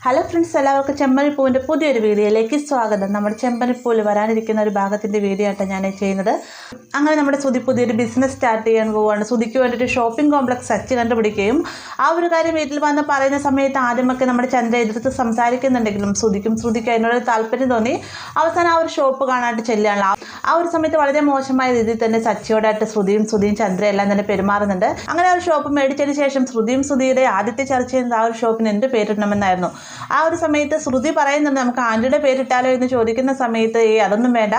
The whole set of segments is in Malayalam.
ഹലോ ഫ്രണ്ട്സ്, എല്ലാവർക്കും ചെമ്പനിപ്പൂവിൻ്റെ പുതിയൊരു വീഡിയോയിലേക്ക് സ്വാഗതം. നമ്മുടെ ചെമ്പനിപ്പൂവിൽ വരാനിരിക്കുന്ന ഒരു ഭാഗത്തിൻ്റെ വീഡിയോ ആയിട്ടാണ് ഞാൻ ചെയ്യുന്നത്. അങ്ങനെ നമ്മുടെ സുധി പുതിയൊരു ബിസിനസ് സ്റ്റാർട്ട് ചെയ്യാൻ പോവുകയാണ്. സുധിക്ക് വേണ്ടിയിട്ട് ഷോപ്പിംഗ് കോംപ്ലക്സ് സച്ച് കണ്ടുപിടിക്കുകയും ആ ഒരു കാര്യം വീട്ടിൽ വന്ന് പറയുന്ന സമയത്ത് ആദ്യമൊക്കെ നമ്മുടെ ചന്ദ്ര എതിർത്ത് സംസാരിക്കുന്നുണ്ടെങ്കിലും ശ്രുതിക്ക് അതിനോട് താല്പര്യം തോന്നി. അവസാനം ആ ഒരു ഷോപ്പ് കാണാനായിട്ട് ചെല്ലുകയാണ്. ആ ഒരു സമയത്ത് വളരെ മോശമായ രീതിയിൽ തന്നെ സച്ചിയോടായിട്ട് ശ്രുതിയും ചന്ദ്ര എല്ലാം തന്നെ പെരുമാറുന്നുണ്ട്. അങ്ങനെ ആ ഒരു ഷോപ്പ് മേടിച്ചതിന് ശേഷം ശ്രുതിയുടെ ആദ്യത്തെ ചർച്ച ചെയ്യുന്നത് ആ ഒരു ഷോപ്പിന് എന്ത് പേരിടണമെന്നായിരുന്നു. ആ ഒരു സമയത്ത് ശ്രുതി പറയുന്നുണ്ട്, നമുക്ക് ആൻറ്റിയുടെ പേരിട്ടാലോ എന്ന് ചോദിക്കുന്ന സമയത്ത് അതൊന്നും വേണ്ട,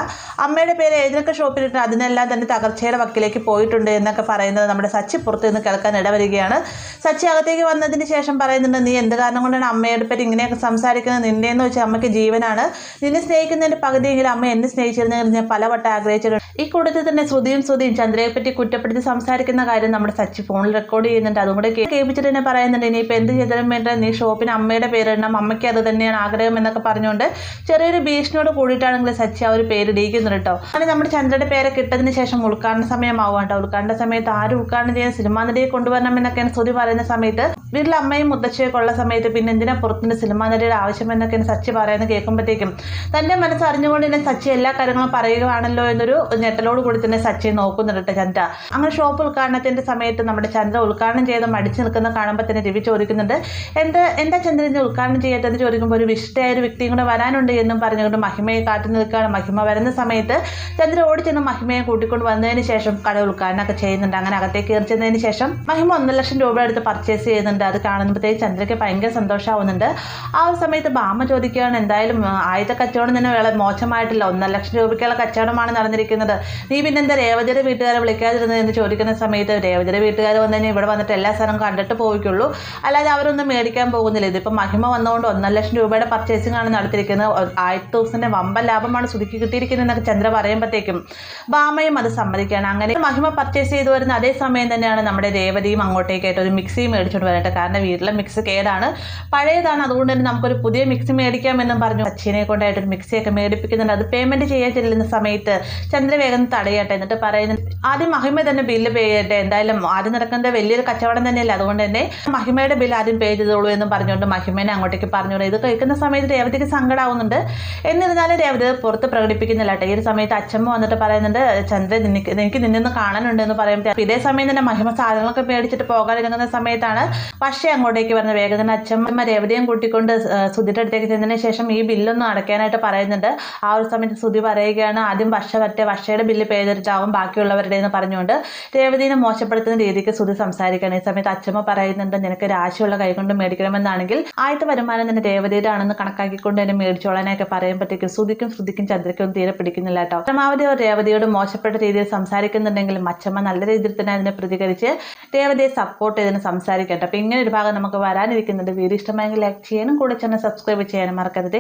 അമ്മയുടെ പേര് ഏതൊക്കെ ഷോപ്പിലിട്ട് അതിനെല്ലാം തന്നെ തകർച്ചയുടെ വക്കിലേക്ക് പോയിട്ടുണ്ട് എന്നൊക്കെ പറയുന്നത് നമ്മുടെ സച്ചി പുറത്ത് നിന്ന് കേൾക്കാൻ ഇടവരികയാണ്. സച്ചി അകത്തേക്ക് വന്നതിന് ശേഷം പറയുന്നുണ്ട്, നീ എന്ത് കാരണം കൊണ്ടാണ് അമ്മയുടെ പേര് ഇങ്ങനെയൊക്കെ സംസാരിക്കുന്നത്? നിന്നെയെന്ന് വെച്ചാൽ അമ്മയ്ക്ക് ജീവനാണ്. നിന്നെ സ്നേഹിക്കുന്നതിൻ്റെ പകുതിയെങ്കിലും അമ്മ എന്നെ സ്നേഹിച്ചിരുന്നെങ്കിൽ ഞാൻ പലവട്ടം ആഗ്രഹിച്ചിട്ടുണ്ട്. ഈ കൂട്ടത്തിൽ തന്നെ ശ്രുതിയും ചന്ദ്രയെ പറ്റി കുറ്റപ്പെടുത്തി സംസാരിക്കുന്ന കാര്യം നമ്മുടെ സച്ചി ഫോണിൽ റെക്കോർഡ് ചെയ്യുന്നുണ്ട്. അതും കൂടെ കേൾപ്പിച്ചിട്ട് തന്നെ പറയുന്നുണ്ട്, ഇനിയിപ്പോൾ എന്ത് ചെയ്താലും വേണ്ട, നീ ഷോപ്പിന് അമ്മയുടെ പേരിടണം, അമ്മയ്ക്ക് അത് തന്നെയാണ് ആഗ്രഹം എന്നൊക്കെ പറഞ്ഞുകൊണ്ട് ചെറിയൊരു ഭീഷണിയോട് കൂടിയിട്ടാണെങ്കിൽ സച്ചി ആ ഒരു പേര് ഇടിയിക്കുന്നുണ്ട് കേട്ടോ. അങ്ങനെ നമ്മുടെ ചന്ദ്രയുടെ പേരൊക്കെ ഇട്ടതിന് ശേഷം ഉദ്ഘാടന സമയമാവും കേട്ടോ. ഉദ്ഘാടന സമയത്ത് ആരും ഉദ്ഘാടനം ചെയ്യാൻ സിനിമാ നടിയെ കൊണ്ടുവരണം എന്നൊക്കെയാണ് ശ്രുതി പറയുന്ന സമയത്ത്, വീട്ടിൽ അമ്മയും മുത്തച്ഛയൊക്കെ ഉള്ള സമയത്ത് പിന്നെ എന്തിനാ പുറത്തുനിന്ന് സിനിമാ നടിയുടെ ആവശ്യം എന്നൊക്കെയാണ് സച്ചി പറയുന്നത്. കേൾക്കുമ്പോഴത്തേക്കും തൻ്റെ മനസ്സ് അറിഞ്ഞുകൊണ്ട് തന്നെ സച്ചി എല്ലാ കാര്യങ്ങളും പറയുകയാണല്ലോ എന്നൊരു ഞെട്ടലോട് കൂടി തന്നെ സച്ചി നോക്കുന്നുണ്ട് കേട്ടോ ചന്ദ്ര. അങ്ങനെ ഷോപ്പ് ഉദ്ഘാടനത്തിന്റെ സമയത്ത് നമ്മുടെ ചന്ദ്ര ഉദ്ഘാടനം ചെയ്ത് മടിച്ചു നിൽക്കുന്ന കാണുമ്പോൾ തന്നെ രവി ചോദിക്കുന്നുണ്ട്, എന്താ ചന്ദ്രനെ ഉദ്ഘാടനം ചെയ്യാത്തെന്ന് ചോദിക്കുമ്പോൾ ഒരു വിശിഷ്ടയായ ഒരു വ്യക്തിയും കൂടെ വരാനുണ്ട് എന്നും പറഞ്ഞുകൊണ്ട് മഹിമയെ കാത്തു നിൽക്കുകയാണ്. മഹിമ വരുന്ന സമയത്ത് ചന്ദ്ര ഓടിച്ചെന്ന് മഹിമയെ കൂട്ടിക്കൊണ്ട് വന്നതിന് ശേഷം കട ഉദ്ഘാടനമൊക്കെ ചെയ്യുന്നുണ്ട്. അങ്ങനെ അകത്തേക്ക് കയറി ചെന്നതിന് ശേഷം മഹിമ 1 ലക്ഷം രൂപ എടുത്ത് പർച്ചേസ് ചെയ്യുന്നുണ്ട്. അത് കാണുമ്പോഴത്തേക്ക് ചന്ദ്രയ്ക്ക് ഭയങ്കര സന്തോഷമാവുന്നുണ്ട്. ആ ഒരു സമയത്ത് ഭാമ ചോദിക്കുകയാണ്, എന്തായാലും ആദ്യത്തെ കച്ചവടം തന്നെ വളരെ മോശമായിട്ടില്ല, 1 ലക്ഷം രൂപയ്ക്കുള്ള കച്ചവടമാണ് നടന്നിരിക്കുന്നത്, നീ പിന്നെന്താ രേവതിയുടെ വീട്ടുകാരെ വിളിക്കാതിരുന്നത് എന്ന് ചോദിക്കുന്ന സമയത്ത് ദിവ്യയുടെ വീട്ടുകാർ വന്നു കഴിഞ്ഞാൽ ഇവിടെ വന്നിട്ട് എല്ലാ സ്ഥലവും കണ്ടിട്ട് പോയിക്കുള്ളൂ, അല്ലാതെ അവരൊന്നും മേടിക്കാൻ പോകുന്നില്ല. ഇതിപ്പോൾ മഹിമ വന്നുകൊണ്ട് 1 ലക്ഷം രൂപയുടെ പർച്ചേസിംഗ് ആണ് നടത്തിയിരിക്കുന്നത്, 1000 വമ്പൻ ലാഭമാണ് സുധിക്ക് കിട്ടിയിരിക്കുന്നത് എന്നൊക്കെ ചന്ദ്ര പറയുമ്പോഴത്തേക്കും ഭാമയും അത് സമ്മതിക്കുകയാണ്. അങ്ങനെ മഹിമ പർച്ചേസ് ചെയ്ത് വരുന്ന അതേ സമയം തന്നെയാണ് നമ്മുടെ രേവതിയും അങ്ങോട്ടേക്കായിട്ട് ഒരു മിക്സി മേടിച്ചുകൊണ്ട് വരട്ടെ. കാരണം വീട്ടിലെ മിക്സി കേടാണ്, പഴയതാണ്, അതുകൊണ്ട് തന്നെ നമുക്കൊരു പുതിയ മിക്സി മേടിക്കാമെന്നും പറഞ്ഞു അച്ഛനെ കൊണ്ടായിട്ട് ഒരു മിക്സിയൊക്കെ മേടിപ്പിക്കുന്നുണ്ട്. അത് പേയ്മെന്റ് ചെയ്യാൻ ചെല്ലുന്ന സമയത്ത് ചന്ദ്ര വേഗം തടയട്ടെ. എന്നിട്ട് പറയുന്നത്, ആദ്യം മഹിമ തന്നെ ബില്ല് പേ ചെയ്യട്ടെ, എന്തായാലും ആദ്യം നടക്കുന്നത് വലിയൊരു കച്ചവടം തന്നെയല്ലേ, അതുകൊണ്ട് തന്നെ മഹിമയുടെ ബില്ല് ആദ്യം പേ ചെയ്തോളൂ എന്നും പറഞ്ഞുകൊണ്ട് മഹിമേനെ അങ്ങോട്ടേക്ക് പറഞ്ഞു. ഇത് കേൾക്കുന്ന സമയത്ത് രേവതിക്ക് സങ്കടമാവുന്നുണ്ട്. എന്നിരുന്നാലും രേവതി പുറത്ത് പ്രകടിപ്പിക്കുന്നില്ല കേട്ടോ. ഈ ഒരു സമയത്ത് അച്ഛമ്മ വന്നിട്ട് പറയുന്നുണ്ട്, ചന്ദ്ര എനിക്ക് നിന്നൊന്ന് കാണാനുണ്ട് എന്ന് പറയുമ്പോൾ ഇതേ സമയം തന്നെ മഹിമ സാധനങ്ങളൊക്കെ മേടിച്ചിട്ട് പോകാനിറങ്ങുന്ന സമയത്താണ് പക്ഷേ അങ്ങോട്ടേക്ക് വരുന്നത്. വേഗം തന്നെ അച്ഛമ്മ രേവതിയും കൂട്ടിക്കൊണ്ട് സുധിയുടെ അടുത്തേക്ക് ചെന്നതിന് ശേഷം ഈ ബില്ലൊന്നും അടയ്ക്കാനായിട്ട് പറയുന്നുണ്ട്. ആ ഒരു സമയത്ത് സുധി പറയുകയാണ്, ആദ്യം വർഷയുടെ ബില്ല് പേ ചെയ്തിട്ടാവും ബാക്കിയുള്ളവരുടെ എന്ന് പറഞ്ഞുകൊണ്ട് രേവതിനെ മോശപ്പെടുത്തുന്ന രീതിക്ക് സുധി സംസാരിക്കുകയാണ്. ഈ സമയത്ത് അച്ഛമ്മ പറയുന്നുണ്ട്, നിനക്ക് രാശിയുള്ള കൈകൊണ്ട് മേടിക്കണമെന്നാണെങ്കിൽ ആദ്യത്തെ വരുമാനം തന്നെ രേവതിയുടെ ആണെന്ന് കണക്കാക്കിക്കൊണ്ട് തന്നെ മേടിച്ചോളാനൊക്കെ പറയുമ്പോഴത്തേക്കും ശ്രുതിക്കും ചന്ദ്രയ്ക്കും തീരെ പിടിക്കുന്നില്ല കേട്ടോ. പരമാവധി അവർ രേവതിയോട് മോശപ്പെട്ട രീതിയിൽ സംസാരിക്കുന്നുണ്ടെങ്കിലും അച്ഛമ്മ നല്ല രീതിയിൽ തന്നെ അതിനെ പ്രതികരിച്ച് രേവതിയെ സപ്പോർട്ട് ചെയ്തിന് സംസാരിക്കട്ടെ. അപ്പൊ ഇങ്ങനെ ഒരു ഭാഗം നമുക്ക് വരാനിരിക്കുന്നുണ്ട്. വീഡിയോ ഇഷ്ടമായെങ്കിൽ ലൈക്ക് ചെയ്യാനും കൂടെ ചാനൽ സബ്സ്ക്രൈബ് ചെയ്യാനും മറക്കരുത്.